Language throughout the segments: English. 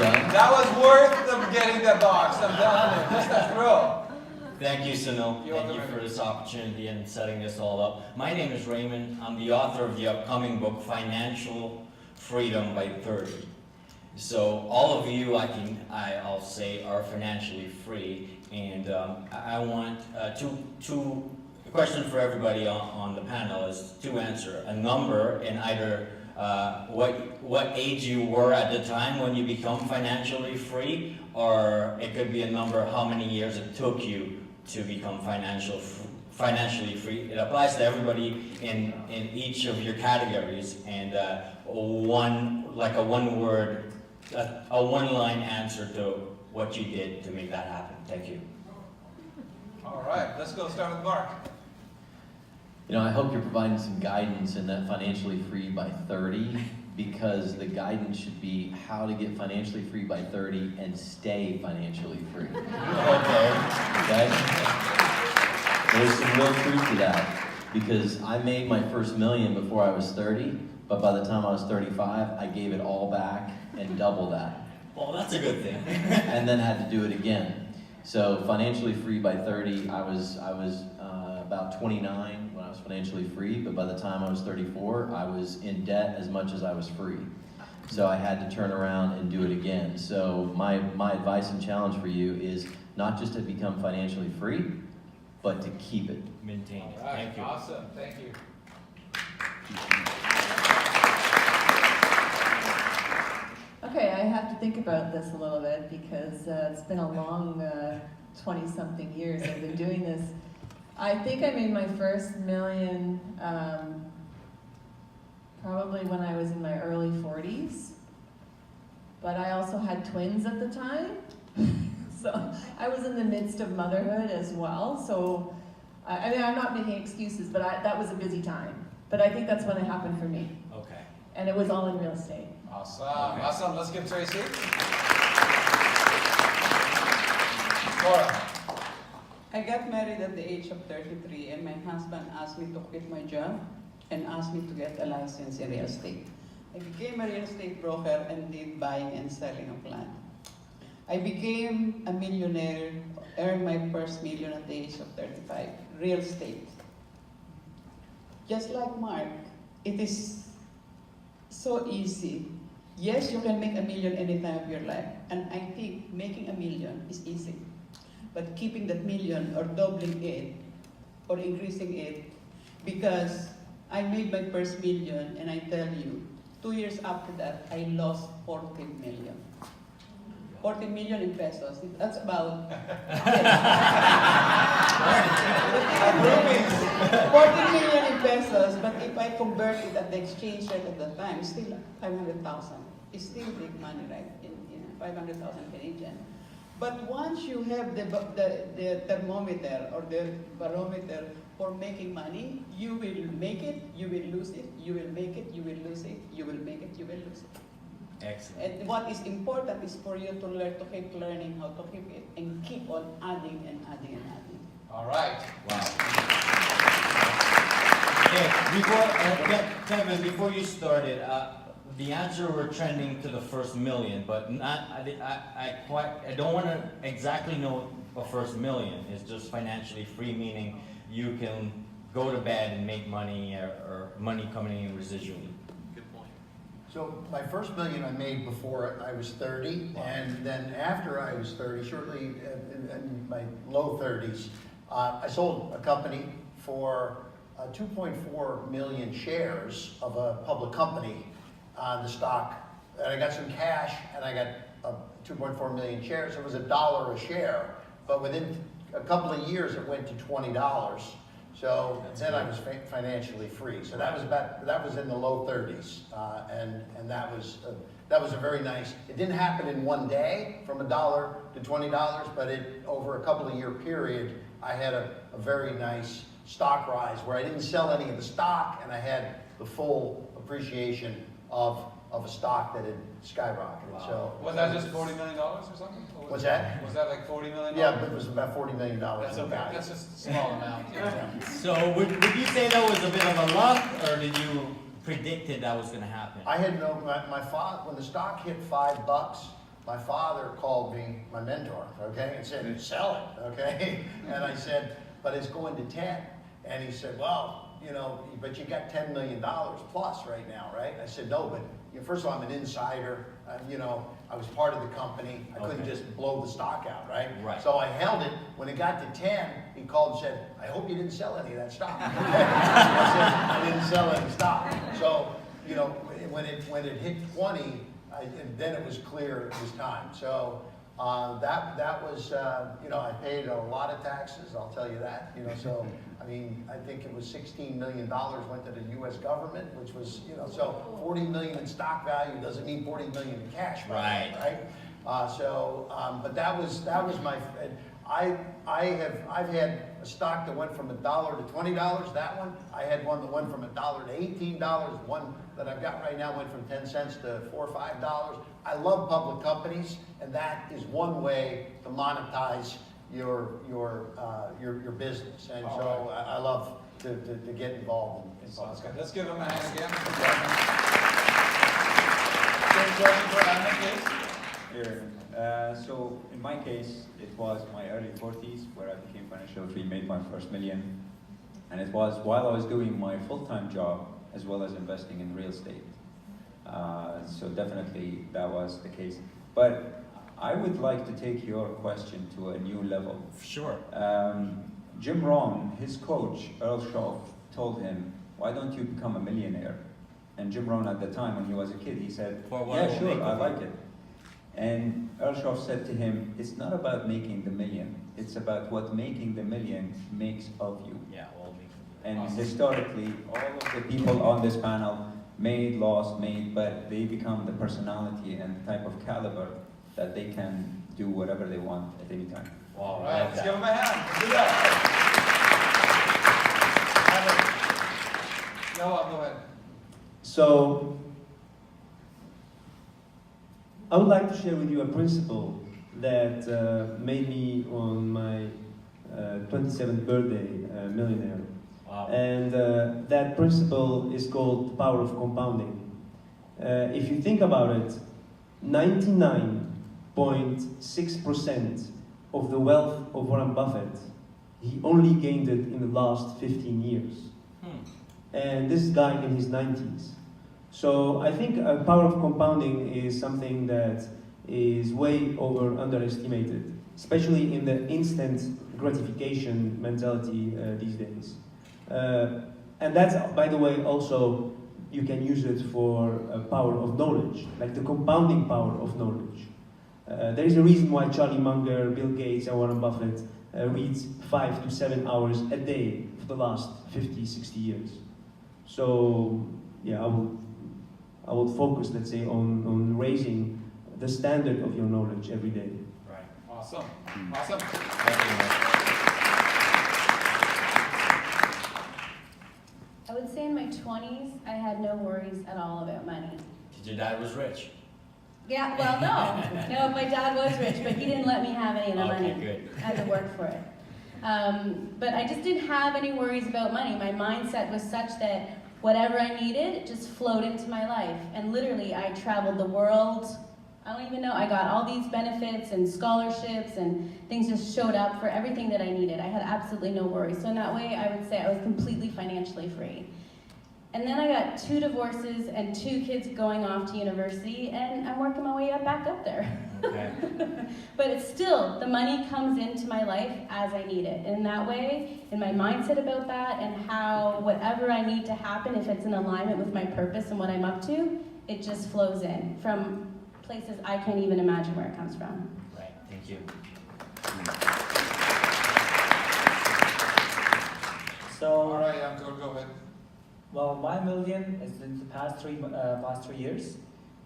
done. That was worth them getting the box. I'm telling you, just a thrill. Thank you, Sunil. Thank you for this opportunity and setting this all up. My name is Raymond. I'm the author of the upcoming book, Financial Freedom by 30. So all of you, I'll say, are financially free, and I want a question for everybody on the panel is to answer a number in either what age you were at the time when you become financially free, or it could be a number how many years it took you to become financially free. It applies to everybody in each of your categories, and a one-line answer to what you did to make that happen. Thank you. All right, let's go start with Mark. You know, I hope you're providing some guidance in that financially free by 30, because the guidance should be how to get financially free by 30 and stay financially free. Okay? There's some real truth to that, because I made my first million before I was 30, but by the time I was 35, I gave it all back and double that. Well, that's a good thing. And then had to do it again. So financially free by 30, I was about 29 when I was financially free, but by the time I was 34, I was in debt as much as I was free. So I had to turn around and do it again. So my advice and challenge for you is not just to become financially free, but to keep it. Maintain it. All right, Thank you. awesome. Thank you. Okay, I have to think about this a little bit because it's been a long 20-something years I've been doing this. I think I made my first million probably when I was in my early 40s, but I also had twins at the time, so I was in the midst of motherhood as well. So I mean, I'm not making excuses, but that was a busy time. But I think that's when it happened for me. Okay. And it was all in real estate. Awesome. Okay. Awesome. Let's give Tracy. Laura. I got married at the age of 33, and my husband asked me to quit my job and asked me to get a license in real estate. I became a real estate broker and did buying and selling of land. I became a millionaire, earned my first million at the age of 35, real estate. Just like Mark, it is so easy. Yes, you can make a million any time of your life, and I think making a million is easy. But keeping that million or doubling it or increasing it, because I made my first million, and I tell you, 2 years after that, I lost 40 million. 40 million in pesos. That's about 40 million in pesos, but if I convert it at the exchange rate at the time, it's still 500,000. It's still big money, right? In 500,000 Canadian. But once you have the thermometer or the barometer for making money, you will make it, you will lose it, you will make it, you will lose it, you will make it, you will lose it. Excellent. And what is important is for you to learn to keep learning how to keep it and keep on adding and adding and adding. All right. Wow. Okay, Kevin, before you started, the answer we're trending to the first million, but not. I don't want to exactly know a first million. It's just financially free, meaning you can go to bed and make money or money coming in residually. So my first million I made before I was 30, and then after I was 30, shortly in my low 30s, I sold a company for 2.4 million shares of a public company on the stock. And I got some cash, and I got 2.4 million shares. It was $1 a share, but within a couple of years it went to $20. So then I was financially free. So that was in the low 30s, and that was a very nice. It didn't happen in one day from $1 to $20, but over a couple of year period, I had a very nice stock rise where I didn't sell any of the stock, and I had the full appreciation of a stock that had skyrocketed. Wow. So was that just $40 million or something? Or what's that? Was that like $40 million? Yeah, but it was about $40 million. That's okay. That's just a small amount. Yeah. So would you say that was a bit of a luck, or did you predicted that was going to happen? I had no. My father, when the stock hit $5, my father called me, my mentor, okay, and said, sell it, okay? And I said, but it's going to 10. And he said, well, you know, but you got $10 million plus right now, right? I said, no, but you know, first of all, I'm an insider. You know, I was part of the company. I couldn't just blow the stock out, right? Right. So I held it. When it got to 10, he called and said, I hope you didn't sell any of that stock. I said, I didn't sell any stock. So, you know, when it hit 20, then it was clear it was time. So that was, you know, I paid a lot of taxes, I'll tell you that. You know, so, I mean, I think it was $16 million went to the U.S. government, which was, you know, so 40 million in stock value doesn't mean 40 million in cash value, right? But that was my, I've had a stock that went from $1 to $20, that one. I had one that went from $1 to $18. One that I've got right now went from 10 cents to $4 or $5. I love public companies, and that is one way to monetize your business. And so I love to get involved in public companies. Let's give him a hand again. Same question for Anna, please. Here. So in my case, it was my early 40s where I became financially free, made my first million. And it was while I was doing my full-time job as well as investing in real estate. So definitely that was the case. But I would like to take your question to a new level. Sure. Jim Rohn, his coach, Earl Schoff, told him, why don't you become a millionaire? And Jim Rohn at the time when he was a kid, he said, yeah, sure, I like it. And Earl Schoff said to him, it's not about making the million, it's about what making the million makes of you. Yeah, well, And awesome. historically, all of the people on this panel made, lost, made, but they become the personality and type of caliber that they can do whatever they want at any time. Wow, All I right, like let's that. give him a hand. Do that. Noah, go ahead. So, I would like to share with you a principle that made me on my 27th birthday a millionaire. Wow. And that principle is called the power of compounding. If you think about it, 99.6% of the wealth of Warren Buffett, he only gained it in the last 15 years. And this guy in his 90s. So I think a power of compounding is something that is way underestimated, especially in the instant gratification mentality these days. And that's, by the way, also you can use it for a power of knowledge, like the compounding power of knowledge. There is a reason why Charlie Munger, Bill Gates, and Warren Buffett reads 5 to 7 hours a day for the last 50, 60 years. So, yeah, I will focus, let's say, on raising the standard of your knowledge every day. Right. Awesome. Awesome. I would say in my 20s, I had no worries at all about money. Your dad was rich. Yeah, well, no. No, my dad was rich, but he didn't let me have any of the money. Okay, good. I had to work for it. But I just didn't have any worries about money. My mindset was such that whatever I needed, it just flowed into my life. And literally, I traveled the world. I don't even know. I got all these benefits and scholarships and things just showed up for everything that I needed. I had absolutely no worries. So in that way, I would say I was completely financially free. And then I got 2 divorces and 2 kids going off to university, and I'm working my way back up there. Okay. But it's still, the money comes into my life as I need it. And in that way, in my mindset about that, and how whatever I need to happen, if it's in alignment with my purpose and what I'm up to, it just flows in from places I can't even imagine where it comes from. Right, thank you. All So, right, Uncle, go ahead. well, my million is in the past 3 years,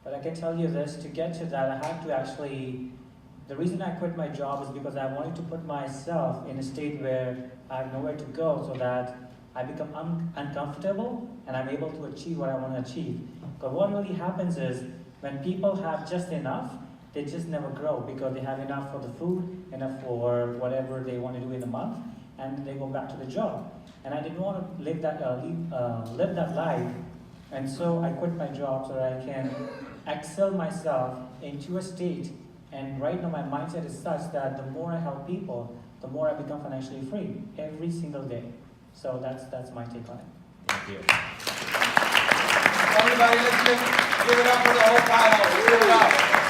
but I can tell you this, to get to that, I had to actually, the reason I quit my job is because I wanted to put myself in a state where I have nowhere to go so that I become uncomfortable and I'm able to achieve what I want to achieve. But what really happens is, when people have just enough, they just never grow because they have enough for the food, enough for whatever they want to do in a month, and they go back to the job. And I didn't want to live that life, and so I quit my job so that I can excel myself into a state And right now my mindset is such that the more I help people, the more I become financially free every single day. So that's my take on it. Thank you. Everybody, let's give it up for the whole panel. Give it up.